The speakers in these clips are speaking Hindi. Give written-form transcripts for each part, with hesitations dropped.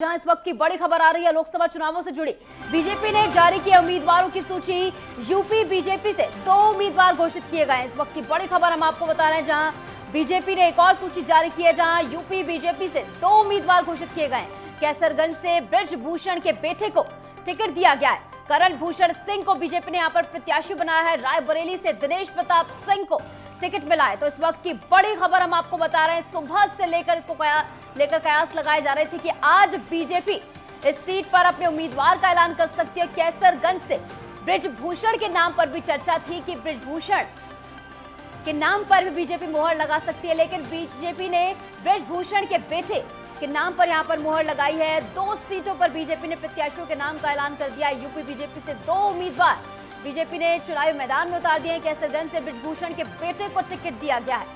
जहां इस वक्त की बड़ी खबर आ रही है लोकसभा चुनावों से जुड़ी। बीजेपी ने जारी की उम्मीदवारों की सूची। यूपी बीजेपी से 2 उम्मीदवार घोषित किए गए। इस वक्त की बड़ी खबर हम आपको बता रहे हैं, जहां बीजेपी ने एक और सूची जारी की है, जहां यूपी बीजेपी से 2 उम्मीदवार घोषित किए गए। कैसरगंज से बृजभूषण के बेटे को टिकट दिया गया है। करण भूषण सिंह को बीजेपी ने यहाँ पर प्रत्याशी बनाया है। रायबरेली से दिनेश प्रताप सिंह को टिकट मिला है। तो इस वक्त की बड़ी खबर हम आपको बता रहे हैं। सुबह से लेकर इसको लेकर कयास लगाए जा रहे थे कि आज बीजेपी इस सीट पर अपने उम्मीदवार का ऐलान कर सकती है। कैसरगंज से बृजभूषण के नाम पर भी चर्चा थी कि बृजभूषण के नाम पर भी बीजेपी मोहर लगा सकती है, लेकिन बीजेपी ने बृजभूषण के बेटे के नाम पर यहां पर मोहर लगाई है। 2 सीटों पर बीजेपी ने प्रत्याशियों के नाम का ऐलान कर दिया। यूपी बीजेपी से 2 उम्मीदवार बीजेपी ने चुनावी मैदान में उतार दिए हैं। कैसरगंज से बृजभूषण के बेटे को टिकट दिया गया है।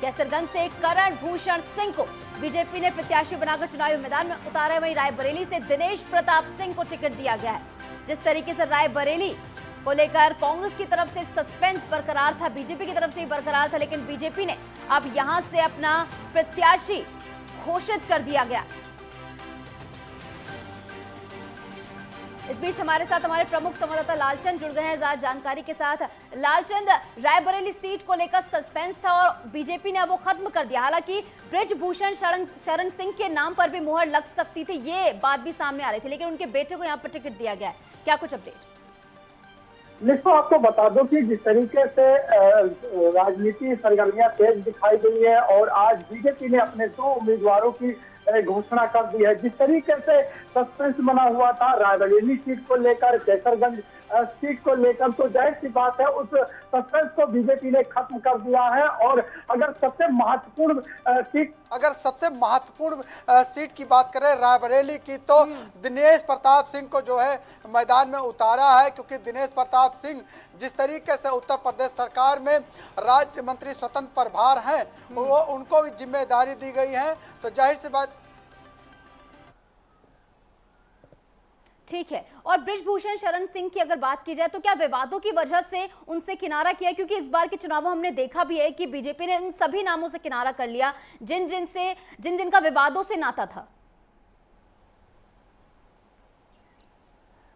कैसरगंज से करण भूषण सिंह को बीजेपी ने प्रत्याशी बनाकर चुनावी मैदान में उतारा है। वहीं रायबरेली से दिनेश प्रताप सिंह को टिकट दिया गया है। जिस तरीके से रायबरेली को लेकर कांग्रेस की तरफ से सस्पेंस बरकरार था, बीजेपी की तरफ से भी बरकरार था, लेकिन बीजेपी ने अब यहां से अपना प्रत्याशी घोषित कर दिया गया। इस बीच हमारे साथ हमारे प्रमुख संवाददाता लालचंद जुड़ गए हैं ज्यादा जानकारी के साथ। लालचंद, रायबरेली सीट को लेकर सस्पेंस था और बीजेपी ने वो खत्म कर दिया। हालांकि बृजभूषण शरण सिंह के नाम पर भी मोहर लग सकती थी, ये बात भी सामने आ रही थी, लेकिन उनके बेटे को यहाँ पर टिकट दिया गया है। क्या कुछ अपडेट? निश्चित आपको बता दो कि जिस तरीके से राजनीति सरगर्मियां तेज दिखाई गई है और आज बीजेपी ने अपने 2 उम्मीदवारों की घोषणा कर दी है। जिस तरीके से सस्पेंस बना हुआ था रायबरेली सीट को लेकर, कैसरगंज सीट को लेकर, तो जाहिर सी बात है उस सस्पेंस को बीजेपी ने खत्म कर दिया है। और अगर सबसे महत्वपूर्ण सीट की बात करें रायबरेली की, तो दिनेश प्रताप सिंह को जो है मैदान में उतारा है, क्योंकि दिनेश प्रताप सिंह जिस तरीके से उत्तर प्रदेश सरकार में राज्य मंत्री स्वतंत्र प्रभार हैं, वो उनको भी जिम्मेदारी दी गई है। तो जाहिर सी बात ठीक है। और बृजभूषण शरण सिंह की अगर बात की जाए तो क्या विवादों की वजह से उनसे किनारा किया? क्योंकि इस बार के चुनाव हमने देखा भी है कि बीजेपी ने उन सभी नामों से किनारा कर लिया जिन जिनका विवादों से नाता था।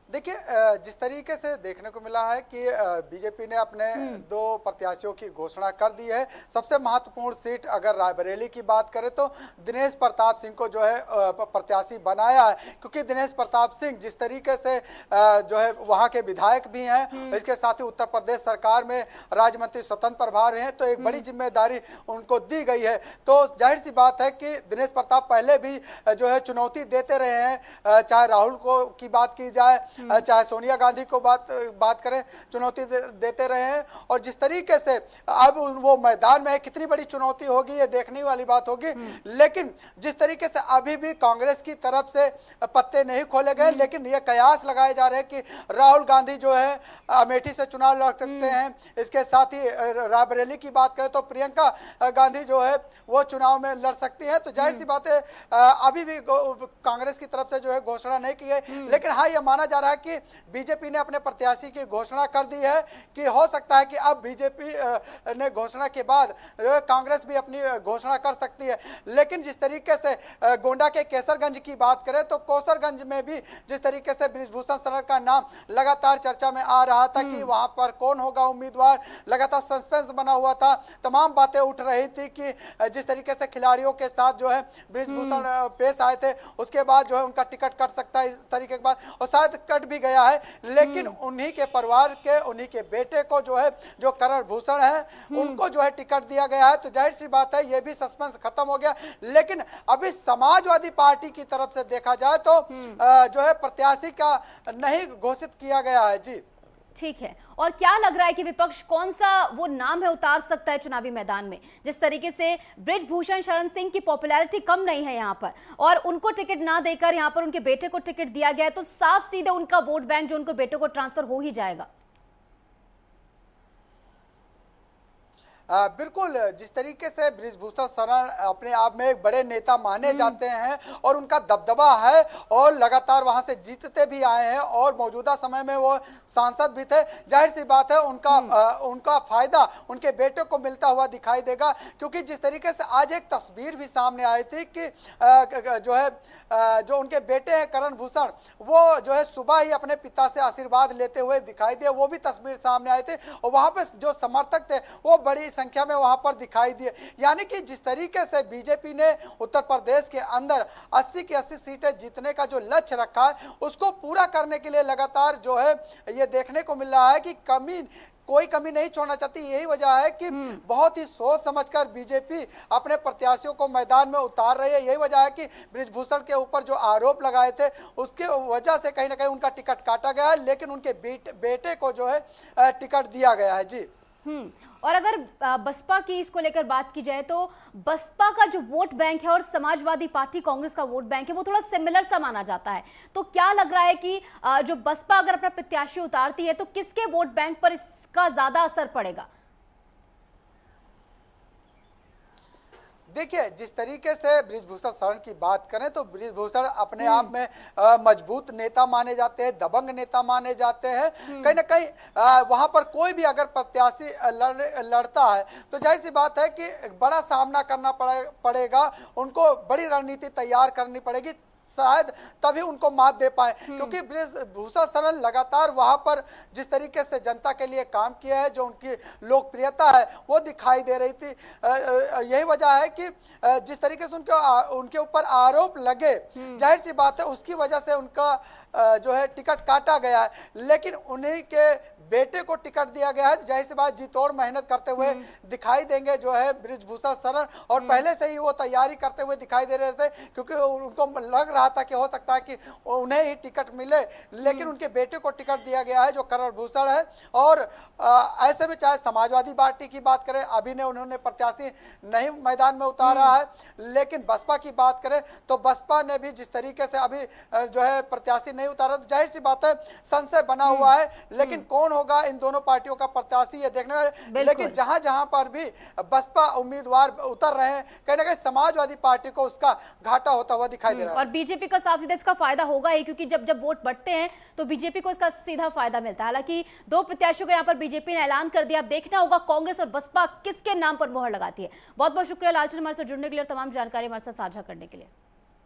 देखिए, जिस तरीके से देखने को मिला है कि बीजेपी ने अपने 2 प्रत्याशियों की घोषणा कर दी है। सबसे महत्वपूर्ण सीट अगर रायबरेली की बात करें तो दिनेश प्रताप सिंह को जो है प्रत्याशी बनाया है, क्योंकि दिनेश प्रताप सिंह जिस तरीके से जो है वहां के विधायक भी हैं, इसके साथ ही उत्तर प्रदेश सरकार में राज्य मंत्री स्वतंत्र प्रभार हैं, तो एक बड़ी जिम्मेदारी उनको दी गई है। तो जाहिर सी बात है कि दिनेश प्रताप पहले भी जो है चुनौती देते रहे हैं, चाहे राहुल को की बात की जाए, चाहे सोनिया गांधी को बात करें, चुनौती देते रहे हैं। और जिस तरीके से अब वो मैदान में है, कितनी बड़ी चुनौती होगी ये देखने वाली बात होगी। लेकिन जिस तरीके से अभी भी कांग्रेस की तरफ से पत्ते नहीं खोले गए, लेकिन ये कयास लगाए जा रहे हैं कि राहुल गांधी जो है अमेठी से चुनाव लड़ सकते हैं। इसके साथ ही रायबरेली की बात करें तो प्रियंका गांधी जो है वो चुनाव में लड़ सकती है। तो जाहिर सी बात है अभी भी कांग्रेस की तरफ से जो है घोषणा नहीं की है, लेकिन हाँ ये माना जा रहा है कि बीजेपी ने अपने प्रत्याशी की घोषणा कर दी है कि हो सकता है कि अब बीजेपी ने घोषणा के बाद कांग्रेस भी अपनी घोषणा कर सकती है। लेकिन जिस तरीके से गोंडा के केसरगंज की बात करें तो केसरगंज में भी जिस तरीके से बृजभूषण शरण का नाम लगातार चर्चा में आ रहा था कि वहां पर कौन होगा उम्मीदवार, लगातार सस्पेंस बना हुआ था, तमाम बातें उठ रही थी कि जिस तरीके से खिलाड़ियों के साथ जो है बृजभूषण पेश आए थे, उसके बाद जो है उनका टिकट कट सकता है इस तरीके के बाद, और शायद कट भी गया है। लेकिन उन्हीं के परिवार के, उन्हीं के बेटे को जो है, जो करण भूषण है, उनको जो है टिकट दिया गया है। तो जाहिर सी बात है ये भी सस्पेंस खत्म हो गया। लेकिन अभी समाजवादी पार्टी की तरफ से देखा जाए तो जो है प्रत्याशी का नहीं घोषित किया गया है। जी ठीक है। और क्या लग रहा है कि विपक्ष कौन सा वो नाम है उतार सकता है चुनावी मैदान में? जिस तरीके से बृजभूषण शरण सिंह की पॉपुलैरिटी कम नहीं है यहाँ पर, और उनको टिकट ना देकर यहाँ पर उनके बेटे को टिकट दिया गया है, तो साफ सीधे उनका वोट बैंक जो उनको बेटे को ट्रांसफर हो ही जाएगा। बिल्कुल, जिस तरीके से बृजभूषण शरण अपने आप में एक बड़े नेता माने जाते हैं और उनका दबदबा है और लगातार वहां से जीतते भी आए हैं और मौजूदा समय में वो सांसद भी थे, जाहिर सी बात है उनका फायदा उनके बेटे को मिलता हुआ दिखाई देगा। क्योंकि जिस तरीके से आज एक तस्वीर भी सामने आई थी कि जो है जो उनके बेटे हैं करण भूषण, वो जो है सुबह ही अपने पिता से आशीर्वाद लेते हुए दिखाई दिए। वो भी तस्वीर सामने आए थे और वहां पे जो समर्थक थे वो बड़ी संख्या में वहां पर दिखाई दिए। यानी कि जिस तरीके से बीजेपी ने उत्तर प्रदेश के अंदर 80 की 80 सीटें जीतने का जो लक्ष्य रखा है उसको पूरा करने के लिए लगातार जो है ये देखने को मिल रहा है कि कोई कमी नहीं छोड़ना चाहती। यही वजह है कि बहुत ही सोच समझकर बीजेपी अपने प्रत्याशियों को मैदान में उतार रही है। यही वजह है कि बृजभूषण के ऊपर जो आरोप लगाए थे उसके वजह से कहीं ना कहीं उनका टिकट काटा गया है, लेकिन उनके बेटे को जो है टिकट दिया गया है। जी और अगर बसपा की इसको लेकर बात की जाए तो बसपा का जो वोट बैंक है और समाजवादी पार्टी कांग्रेस का वोट बैंक है वो थोड़ा सिमिलर सा माना जाता है। तो क्या लग रहा है कि जो बसपा अगर अपना प्रत्याशी उतारती है तो किसके वोट बैंक पर इसका ज्यादा असर पड़ेगा? देखिए, जिस तरीके से बृजभूषण शरण की बात करें तो बृजभूषण अपने आप में मजबूत नेता माने जाते हैं, दबंग नेता माने जाते हैं। कहीं ना कहीं वहां पर कोई भी अगर प्रत्याशी लड़ता है तो जाहिर सी बात है कि बड़ा सामना करना पड़ेगा, उनको बड़ी रणनीति तैयार करनी पड़ेगी, शायद तभी उनको मात दे पाए। क्योंकि बृजभूषण शरण लगातार वहां पर जिस तरीके से जनता के लिए काम किया है, जो उनकी लोकप्रियता है वो दिखाई दे रही थी। यही वजह है कि जिस तरीके से उनके ऊपर आरोप लगे, जाहिर सी बात है उसकी वजह से उनका जो है टिकट काटा गया है, लेकिन उन्हीं के बेटे को टिकट दिया गया है। जाहिर सी बात जी तोड़ मेहनत करते हुए दिखाई देंगे जो है बृजभूषण शरण, और पहले से ही वो तैयारी करते हुए दिखाई दे रहे थे, क्योंकि उनको लग रहा था कि हो सकता है कि उन्हें ही टिकट मिले, लेकिन उनके बेटे को टिकट दिया गया है जो करण भूषण है। और ऐसे में चाहे समाजवादी पार्टी की बात करें, अभी ने उन्होंने प्रत्याशी नहीं मैदान में उतारा है, लेकिन बसपा की बात करें तो बसपा ने भी जिस तरीके से अभी जो है प्रत्याशी नहीं उतारा, तो जाहिर सी बात है संशय बना हुआ है। लेकिन कौन होगा इन दोनों पार्टियों का प्रत्याशी ये देखने में, लेकिन जहां जहां पर भी बसपा उम्मीदवार उतर रहे हैं, कहीं ना कहीं समाजवादी पार्टी को उसका घाटा होता हुआ दिखाई दे रहा है। और बीजेपी का साफ सीधा इसका फायदा होगा ही, क्योंकि जब वोट बढ़ते हैं तो बीजेपी को इसका सीधा फायदा मिलता है। हालांकि दो प्रत्याशियों को यहाँ पर बीजेपी ने ऐलान कर दिया, अब देखना होगा कांग्रेस और बसपा किसके नाम पर मोहर लगाती है। बहुत बहुत शुक्रिया लालचंद हमारे साथ जुड़ने के लिए और तमाम जानकारी हमारे साथ साझा करने के लिए।